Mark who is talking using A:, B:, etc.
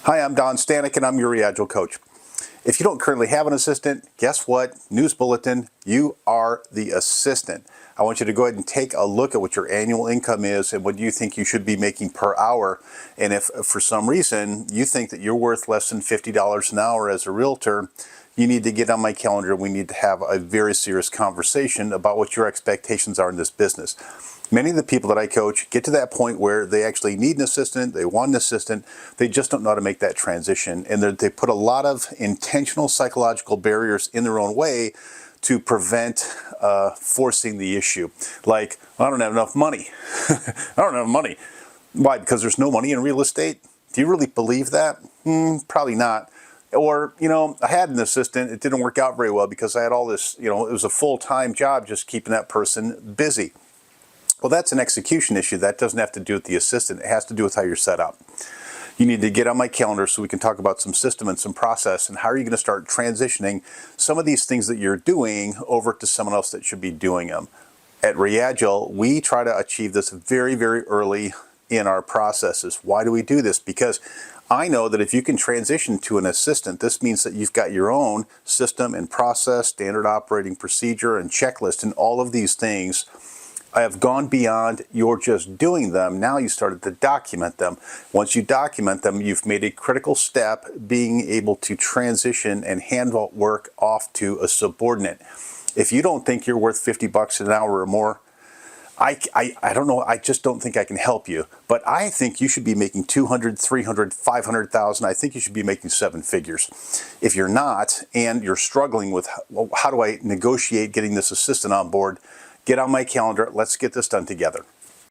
A: Hi, I'm Don Stanek and I'm your Agile coach. If you don't currently have an assistant, guess what? News bulletin, you are the assistant. I want you to go ahead and take a look at what your annual income is and what you think you should be making per hour. And if for some reason you think that you're worth less than $50 an hour as a realtor, you need to get on my calendar. We need to have a very serious conversation about what your expectations are in this business. Many of the people that I coach get to that point where they actually need an assistant, they want an assistant, they just don't know how to make that transition. And they put a lot of intentional psychological barriers in their own way to prevent forcing the issue. Like, I don't have enough money. I don't have money. Why? Because there's no money in real estate? Do you really believe that? Probably not. Or, I had an assistant, it didn't work out very well because I had all this, it was a full-time job just keeping that person busy. Well, that's an execution issue. That doesn't have to do with the assistant. It has to do with how you're set up. You need to get on my calendar so we can talk about some system and some process and how are you going to start transitioning some of these things that you're doing over to someone else that should be doing them. At Reagile, we try to achieve this very, very early in our processes. Why do we do this? Because I know that if you can transition to an assistant, this means that you've got your own system and process, standard operating procedure and checklist, and all of these things have gone beyond you're just doing them. Now you started to document them. Once you document them, you've made a critical step being able to transition and hand work off to a subordinate. If you don't think you're worth 50 bucks an hour or more, I don't know, I just don't think I can help you. But I think you should be making 200, 300, 500,000. I think you should be making seven figures. If you're not, and you're struggling with how do I negotiate getting this assistant on board, get on my calendar. Let's get this done together.